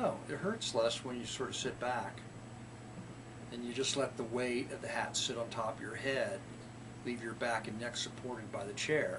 Oh, it hurts less when you sort of sit back and you just let the weight of the hat sit on top of your head, leave your back and neck supported by the chair.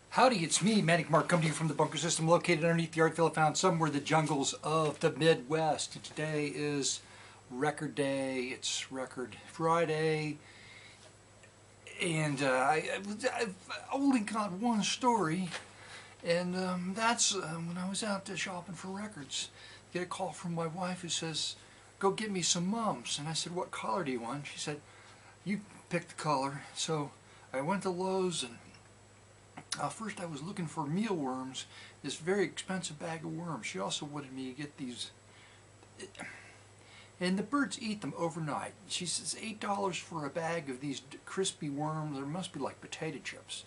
Howdy, it's me, Manic Mark, coming to you from the bunker system located underneath the art villa found somewhere in the jungles of the Midwest. And today is record day, it's record Friday, and I've only got one story, and that's when I was out shopping for records. I get a call from my wife who says, "Go get me some mums." And I said, "What color do you want?" She said, "You pick the color." So I went to Lowe's, and first I was looking for mealworms, this very expensive bag of worms. She also wanted me to get these, and the birds eat them overnight. She says $8 for a bag of these crispy worms. There must be like potato chips.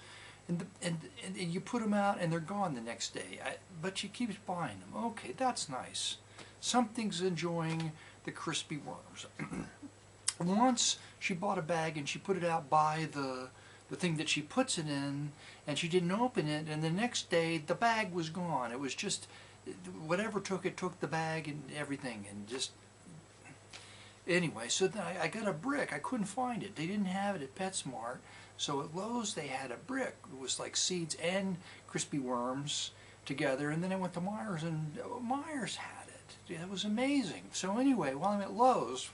And you put them out and they're gone the next day. But she keeps buying them. Okay, that's nice. Something's enjoying the crispy worms. Once she bought a bag and she put it out by the thing that she puts it in, and she didn't open it, and the next day the bag was gone. It was just, whatever took it took the bag and everything, and just, anyway, so then I got a brick. I couldn't find it. They didn't have it at PetSmart. So at Lowe's they had a brick. It was like seeds and crispy worms together, and then I went to Meijer's, and Meijer's had it. It was amazing. So anyway, while I'm at Lowe's,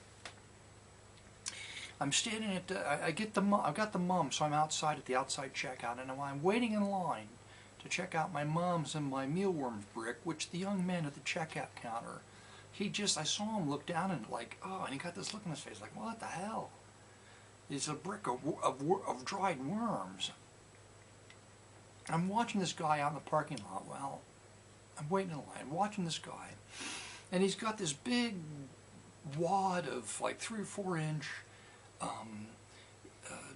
I'm standing at I've got the mums, so I'm outside at the outside checkout, and I'm waiting in line to check out my mums and my mealworms brick, which the young man at the checkout counter, I saw him look down and like, oh, and he got this look on his face like, what the hell? It's a brick of dried worms. I'm watching this guy out in the parking lot. Well, I'm waiting in line, watching this guy, and he's got this big wad of like 3 or 4 inch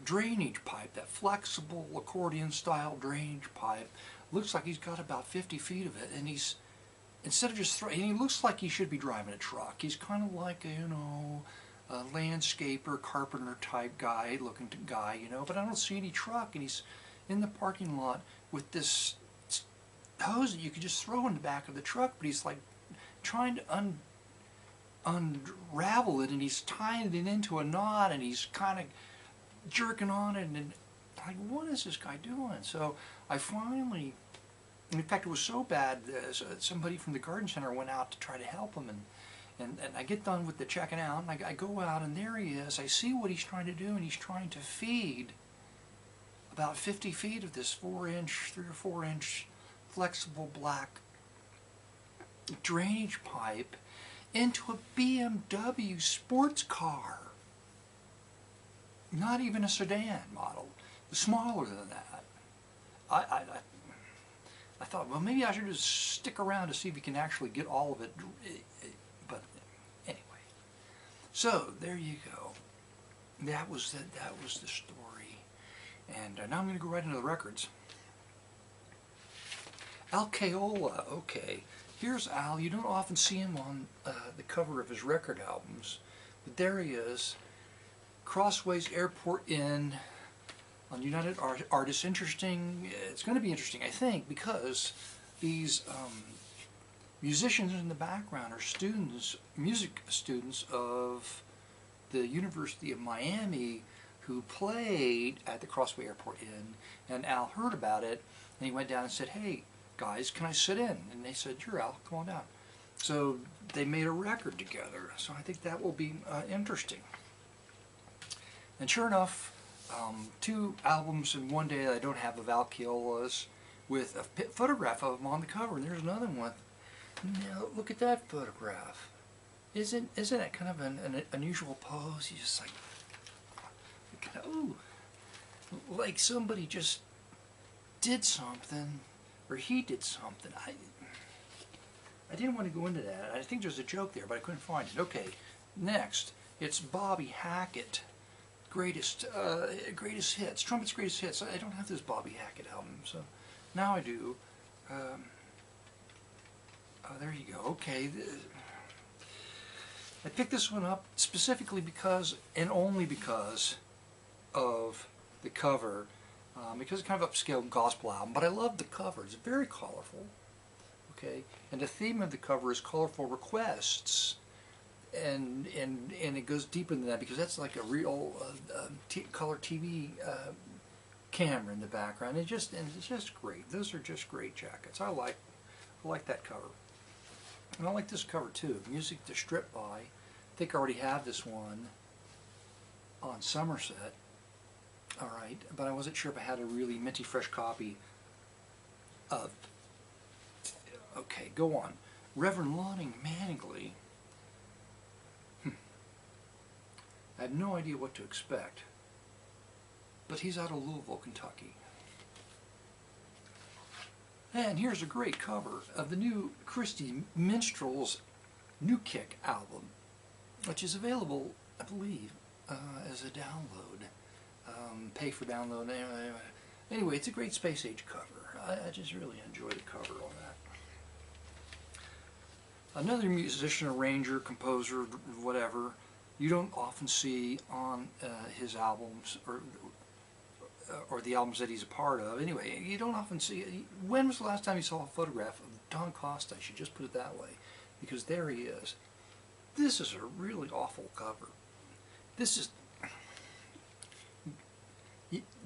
drainage pipe, that flexible accordion style drainage pipe. Looks like he's got about 50 feet of it, and he's, instead of just throwing, he looks like he should be driving a truck. He's kind of like a, a landscaper, carpenter type guy, looking guy, but I don't see any truck, and he's in the parking lot with this hose that you could just throw in the back of the truck, but he's like trying to unravel it, and he's tying it into a knot, and he's kind of jerking on it, and like, what is this guy doing? So I finally, in fact it was so bad, somebody from the garden center went out to try to help him, and I get done with the checking out, and I go out, and there he is. I see what he's trying to do, and he's trying to feed about 50 feet of this 3 or 4 inch flexible black drainage pipe into a BMW sports car. Not even a sedan model, smaller than that. I thought, well, maybe I should just stick around to see if you can actually get all of it. But anyway, so there you go. That was the story, and now I'm going to go right into the records. Al Caiola, okay. Here's Al. You don't often see him on the cover of his record albums, but there he is. Crossways Airport Inn on United Artists. Interesting. It's going to be interesting, I think, because these musicians in the background are students, music students of the University of Miami, who played at the Crossway Airport Inn, and Al heard about it, and he went down and said, "Hey, guys, can I sit in?" And they said, "Sure, Al, come on down." So they made a record together, so I think that will be interesting. And sure enough, 2 albums in one day that I don't have of Al Caiola's, with a photograph of him on the cover, and there's another one. Now, look at that photograph. Isn't it kind of an unusual pose? He's just like, kind of, ooh, like somebody just did something, or he did something. I didn't want to go into that. I think there's a joke there, but I couldn't find it. Okay, next, it's Bobby Hackett. Greatest hits, Trumpet's greatest hits. I don't have this Bobby Hackett album, so now I do. Oh, there you go. Okay, I picked this one up specifically because, and only because, of the cover. because it's kind of upscale gospel album, but I love the cover. It's very colorful. Okay, and the theme of the cover is colorful requests, and it goes deeper than that because that's like a real color TV camera in the background. It's just great. Those are just great jackets. I like that cover, and I like this cover too. Music to Strip By. I think I already have this one on Somerset. All right, but I wasn't sure if I had a really minty fresh copy of. Okay, go on. Reverend Lonnie Manningley. I have no idea what to expect, but he's out of Louisville, Kentucky. And here's a great cover of the new Christy Minstrel's New Kick album, which is available, I believe, as a download. Pay for download. Anyway, it's a great space age cover. I just really enjoy the cover on that. Another musician, arranger, composer, whatever, you don't often see on his albums or the albums that he's a part of. Anyway, you don't often see. When was the last time you saw a photograph of Don Costa? I should just put it that way, because there he is. This is a really awful cover. This is.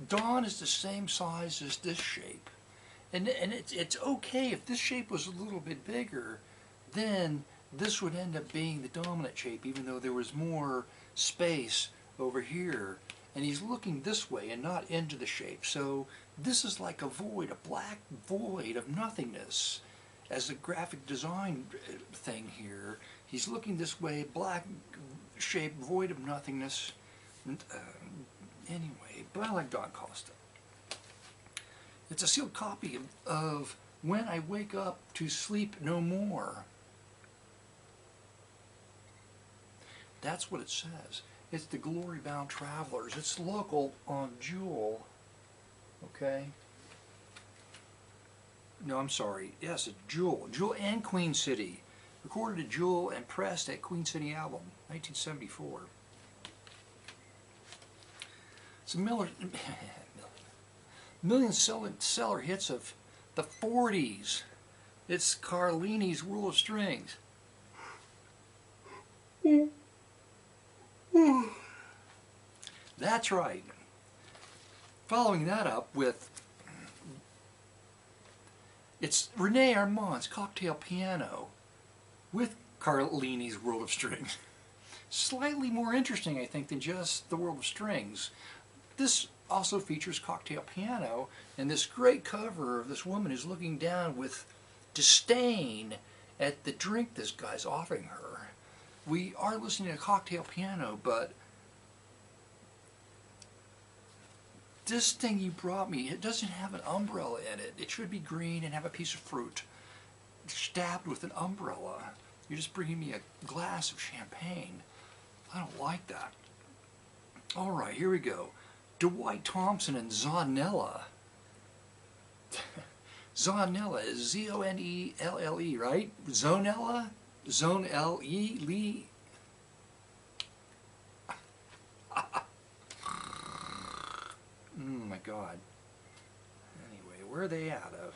Don is the same size as this shape, and it's okay if this shape was a little bit bigger, then this would end up being the dominant shape, even though there was more space over here, and he's looking this way and not into the shape. So this is like a void, a black void of nothingness. As a graphic design thing here, he's looking this way, black shape, void of nothingness. Anyway, but I like Don Costa. It's a sealed copy of When I Wake Up to Sleep No More. That's what it says. It's the Glory Bound Travelers. It's local on Jewel. Okay? No, I'm sorry. Yes, it's Jewel. Jewel and Queen City. Recorded at Jewel and pressed at Queen City Album, 1974. It's a million seller hits of the 40s. It's Carlini's World of Strings. That's right. Following that up with, it's René Armand's Cocktail Piano with Carlini's World of Strings. Slightly more interesting, I think, than just the World of Strings. This also features Cocktail Piano and this great cover of this woman who's looking down with disdain at the drink this guy's offering her. We are listening to Cocktail Piano, but this thing you brought me, it doesn't have an umbrella in it. It should be green and have a piece of fruit stabbed with an umbrella. You're just bringing me a glass of champagne. I don't like that. All right, here we go. Dwight Thompson and Zonella. Zonella is Z-O-N-E-L-L-E, right? Zonella? Zone-L-E? Lee? Oh my God. Anyway, where are they out of?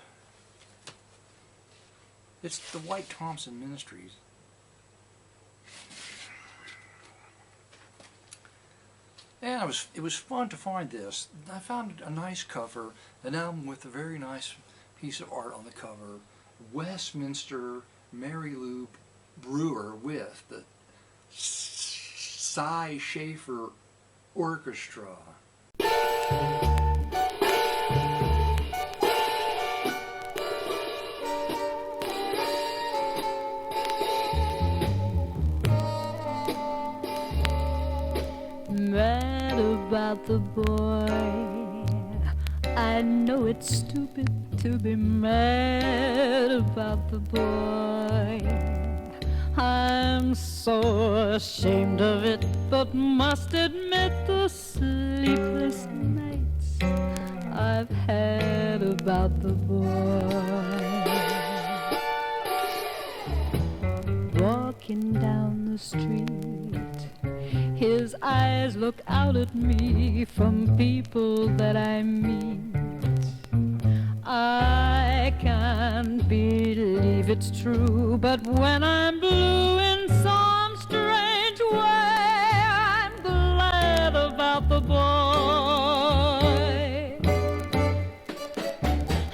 It's the Dwight Thompson Ministries. And it was fun to find this. I found a nice cover, an album with a very nice piece of art on the cover. Westminster Mary Lou Brewer with the Cy Schaefer Orchestra. Mad about the boy. I know it's stupid to be mad about the boy. I'm so ashamed of it, but must admit the sleepless nights I've had about the boy. Walking down the street, his his eyes look out at me from people that I meet. I can't believe it's true, but when I'm blue in some strange way, I'm glad about the boy.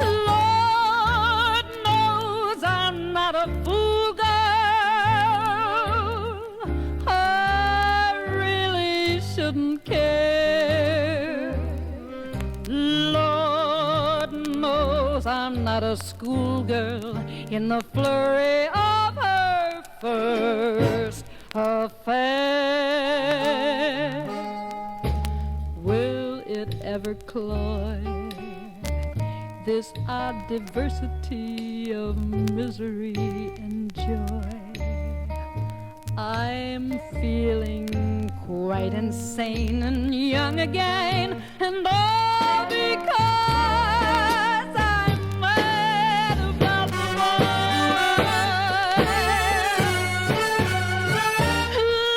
Lord knows I'm not a fool girl. I really shouldn't care. Lord knows I'm not a schoolgirl in the flurry of her first affair. Will it ever cloy this odd diversity of misery and joy? I'm feeling quite insane and young again, and all because I'm mad about the boy.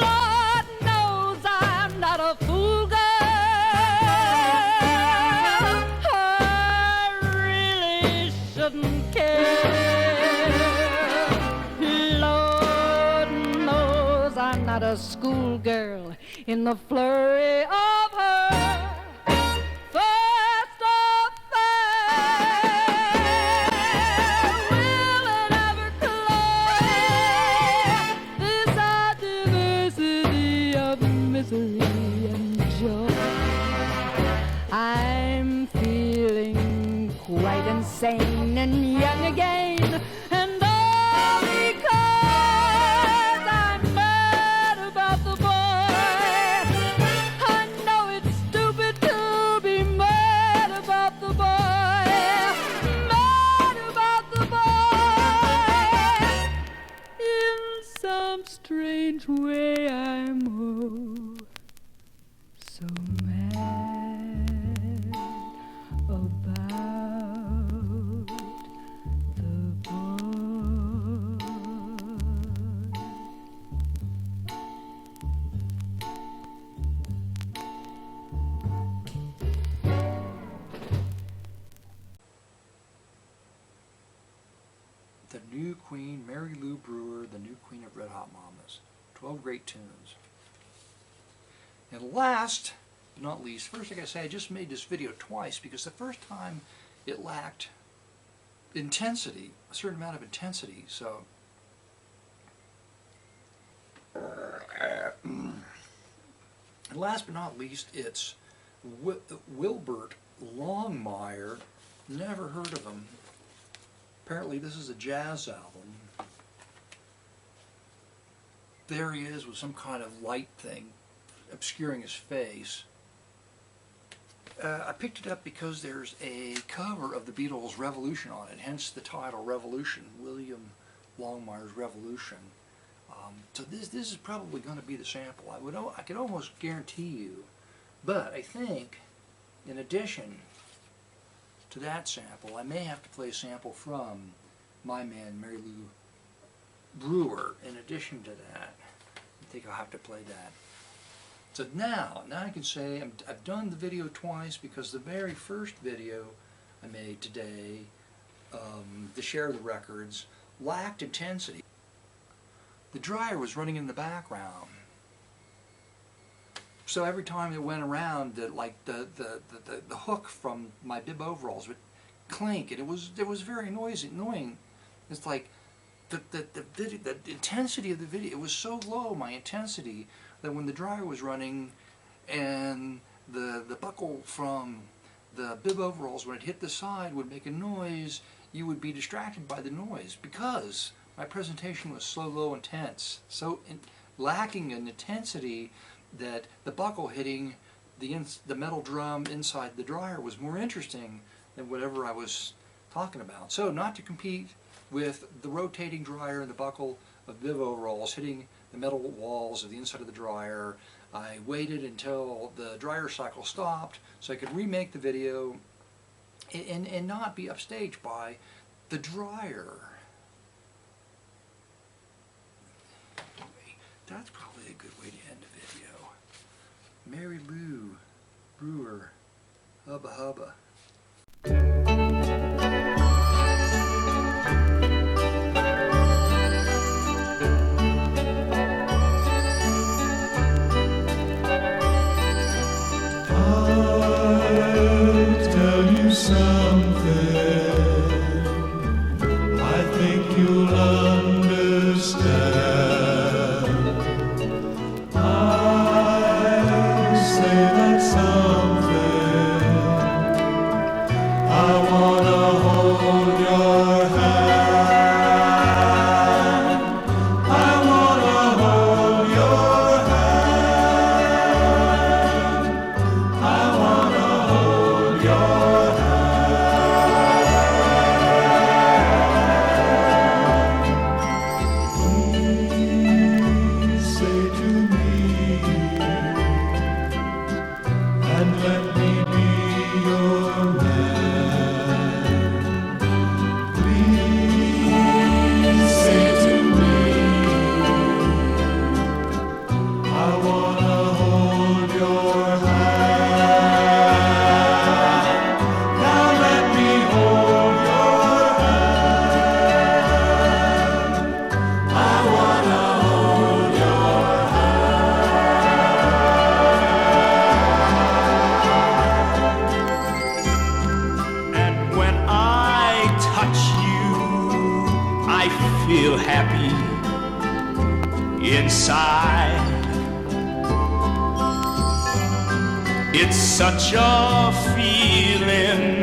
Lord knows I'm not a fool girl. I really shouldn't care. Lord knows I'm not a schoolgirl in the flurry of her first affair. Will it ever cloy this odd diversity of misery and joy? I'm feeling quite insane and young again, and all because I'm mad about the boy. I know it's stupid to be mad about the boy. Mad about the boy. In some strange way I'm so mad about the boy. The new queen, Mary Lou Brewer, the new queen of Red Hot Mamas. 12 great tunes. And last but not least, first I gotta say I just made this video twice because the first time it lacked intensity, a certain amount of intensity, so and last but not least, it's Wilbert Longmire. Never heard of him. Apparently this is a jazz album. There he is with some kind of light thing obscuring his face. I picked it up because there's a cover of the Beatles' Revolution on it, hence the title Revolution, William Longmire's Revolution. So this is probably going to be the sample. I could almost guarantee you, but I think in addition to that sample, I may have to play a sample from my man Mary Lou Brewer. In addition to that, I think I'll have to play that. So now I can say I've done the video twice because the very first video I made today, to share the records, lacked intensity. The dryer was running in the background, so every time it went around, the hook from my bib overalls would clink, and it was very annoying. It's like the intensity of the video, it was so low, my intensity, that when the dryer was running and the buckle from the bib overalls, when it hit the side, would make a noise, you would be distracted by the noise because my presentation was so low intense, lacking in intensity, that the buckle hitting the metal drum inside the dryer was more interesting than whatever I was talking about. So not to compete with the rotating dryer and the buckle of bib overalls hitting the metal walls of the inside of the dryer, I waited until the dryer cycle stopped so I could remake the video and not be upstaged by the dryer. Anyway, that's probably a good way to end the video. Mary Lou Brewer, Hubba Hubba. I'll tell you something I think you'll understand. I say that something I wanna hold your hand. I wanna hold your hand. I wanna hold your hand. Please say to me, and let me be your man. Please say to me, I wanna hold your hand. Now let me hold your hand. I wanna hold your hand. And when I touch you, I feel happy inside. It's such a feeling